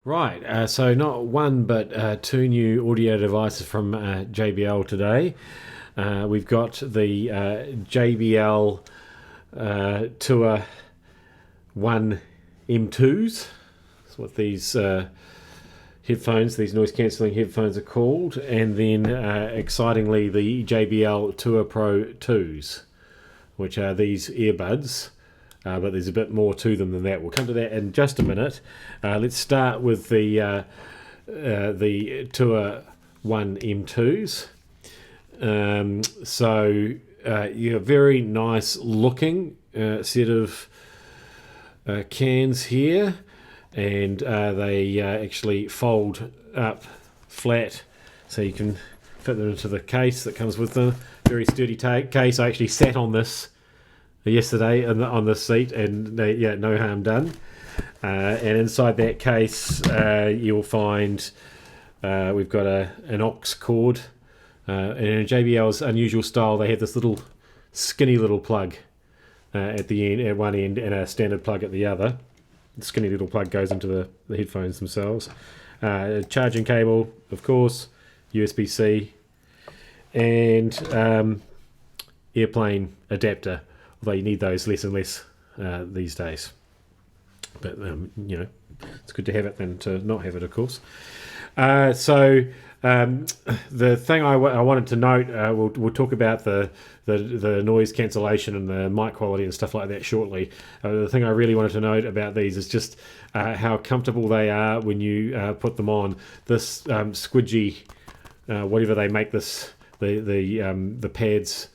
Right, so not one but two new audio devices from JBL today. We've got the JBL Tour 1 M2s. That's what these headphones, these noise cancelling headphones are called. And then excitingly, the JBL Tour Pro 2s, which are these earbuds. But there's a bit more to them than that. We'll come to that in just a minute. Let's start with the Tour 1 M2s. You have very nice looking set of cans here, and they actually fold up flat so you can fit them into the case that comes with them. Very sturdy case. I actually sat on this yesterday on the seat, and no harm done. And inside that case, you'll find we've got an aux cord. And in JBL's unusual style, they have this little skinny little plug at the end, at one end, and a standard plug at the other. The skinny little plug goes into the headphones themselves. Charging cable, of course, USB-C, and airplane adapter. Although you need those less and less these days. But it's good to have it than to not have it, of course. The thing I wanted to note, we'll talk about the noise cancellation and the mic quality and stuff like that shortly. The thing I really wanted to note about these is just how comfortable they are when you put them on. This squidgy, whatever they make this, the pads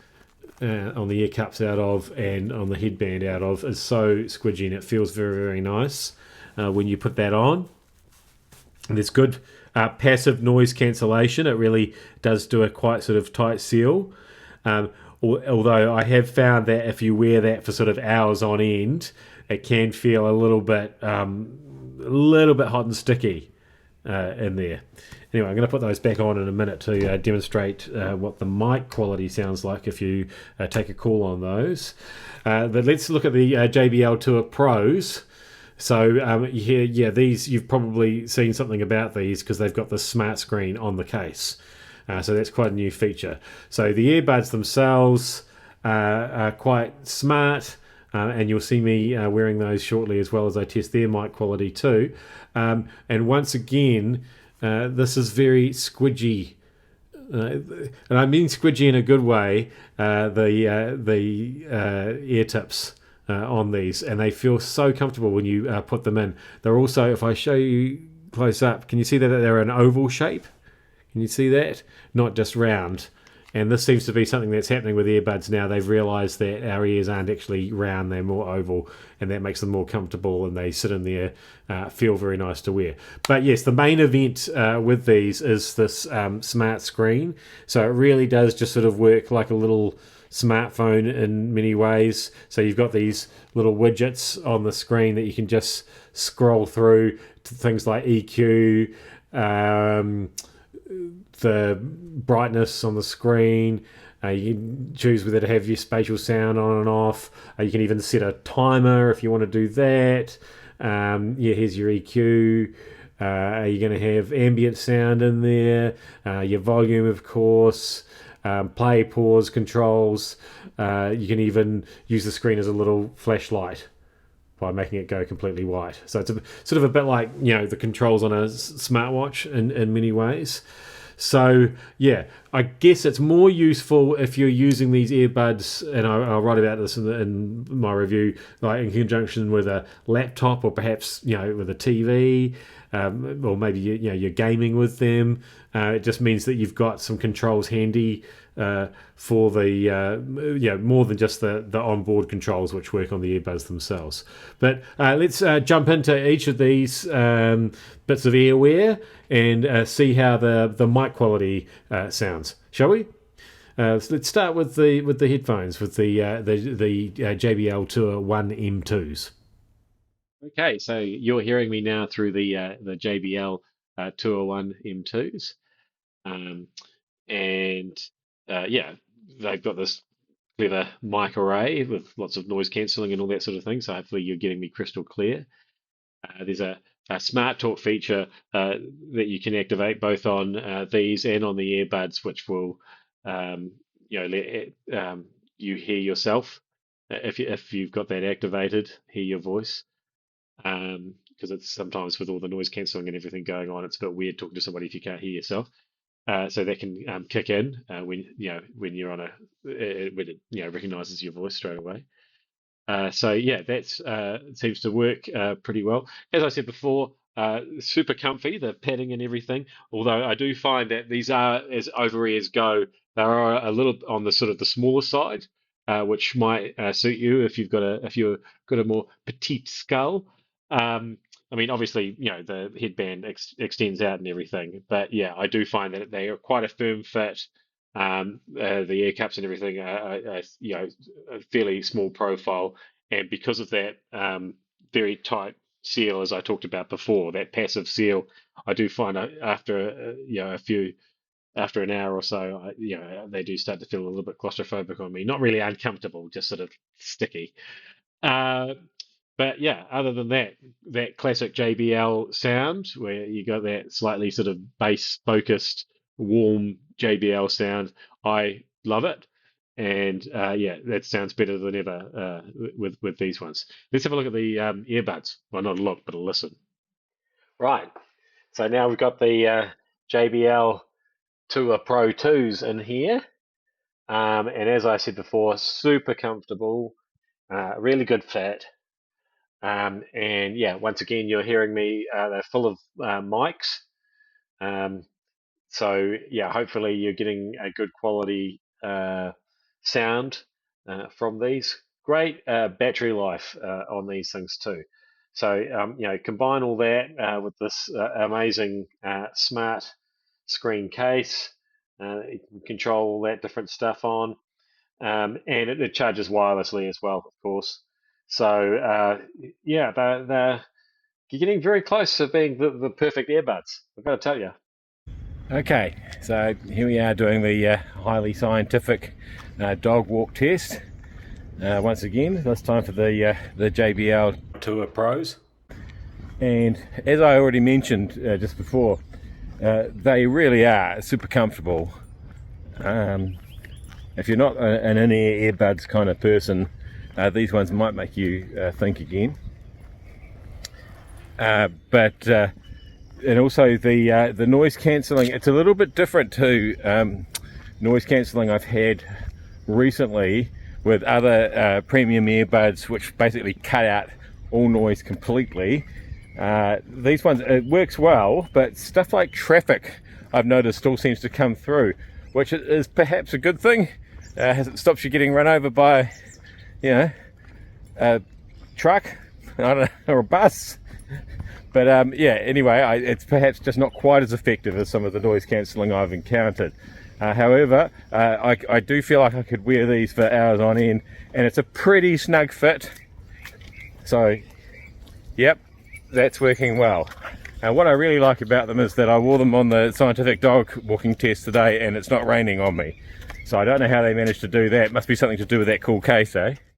on the ear cups out of and on the headband out of, is so squidgy, and it feels very, very nice when you put that on. And it's good passive noise cancellation. It really does do a quite sort of tight seal. Although I have found that if you wear that for sort of hours on end, it can feel a little bit hot and sticky in there. Anyway, I'm going to put those back on in a minute to demonstrate what the mic quality sounds like if you take a call on those. But let's look at the JBL Tour Pros. So these, you've probably seen something about these because they've got the smart screen on the case. So that's quite a new feature. So the earbuds themselves are quite smart. And you'll see me wearing those shortly as well as I test their mic quality too. And once again, this is very squidgy, and I mean squidgy in a good way. The ear tips on these, and they feel so comfortable when you put them in. They're also, if I show you close up, can you see that they're an oval shape? Can you see that? Not just round. And this seems to be something that's happening with earbuds now. They've realised that our ears aren't actually round, they're more oval, and that makes them more comfortable, and they sit in there, feel very nice to wear. But yes, the main event with these is this smart screen. So it really does just sort of work like a little smartphone in many ways. So you've got these little widgets on the screen that you can just scroll through to things like EQ, the brightness on the screen. You can choose whether to have your spatial sound on and off. You can even set a timer if you want to do that. Here's your EQ. Are you going to have ambient sound in there? Your volume, of course. Play, pause controls. You can even use the screen as a little flashlight by making it go completely white. So it's sort of a bit like the controls on a smartwatch in many ways. So yeah, I guess it's more useful if you're using these earbuds, and I'll write about this in my review, like in conjunction with a laptop or perhaps with a TV, or maybe you're gaming with them. It just means that you've got some controls handy for the more than just the onboard controls which work on the earbuds themselves. But let's jump into each of these bits of earwear and see how the mic quality sounds. Shall we? So let's start with the headphones with the JBL Tour 1 M2s. Okay, so you're hearing me now through the JBL Tour 1 M2s. Um, and they've got this clever mic array with lots of noise cancelling and all that sort of thing. So hopefully you're getting me crystal clear. There's a smart talk feature that you can activate both on these and on the earbuds, which will let you hear yourself if you've got that activated, hear your voice. Because it's sometimes with all the noise cancelling and everything going on, it's a bit weird talking to somebody if you can't hear yourself. So that can kick in when you're on when it recognizes your voice straight away. So yeah, that's seems to work pretty well. As I said before, super comfy, the padding and everything. Although I do find that these are, as over ears go, they are a little on the sort of the smaller side, which might suit you if you've got a more petite skull. I mean, obviously, the headband extends out and everything, but yeah, I do find that they are quite a firm fit. The ear cups and everything are a fairly small profile, and because of that very tight seal, as I talked about before, that passive seal, I do find after an hour or so, they do start to feel a little bit claustrophobic on me. Not really uncomfortable, just sort of sticky. Uh, but yeah, other than that, that classic JBL sound where you got that slightly sort of bass focused, warm JBL sound, I love it. And yeah, that sounds better than ever with these ones. Let's have a look at the earbuds. Well, not a look, but a listen. Right. So now we've got the JBL Tour Pro 2s in here. And as I said before, super comfortable, really good fit. And yeah, once again, you're hearing me, they're full of mics. Um, so yeah, hopefully you're getting a good quality sound from these. Great battery life on these things too. So combine all that with this amazing smart screen case. You can control all that different stuff on, and it charges wirelessly as well, of course. So yeah, they're you're getting very close to being the perfect earbuds. I've got to tell you. Okay, so here we are doing the highly scientific dog walk test. Once again, this time for the JBL Tour Pros. And as I already mentioned just before, they really are super comfortable. If you're not an in-ear earbuds kind of person, these ones might make you think again. And also the noise cancelling, it's a little bit different to noise cancelling I've had recently with other premium earbuds, which basically cut out all noise completely. These ones, it works well, but stuff like traffic I've noticed still seems to come through, which is perhaps a good thing. It stops you getting run over by, a truck, I don't know, or a bus. But yeah, anyway, it's perhaps just not quite as effective as some of the noise cancelling I've encountered. However, I do feel like I could wear these for hours on end, and it's a pretty snug fit. So, yep, that's working well. And what I really like about them is that I wore them on the scientific dog walking test today, and it's not raining on me. So I don't know how they managed to do that. It must be something to do with that cool case, eh?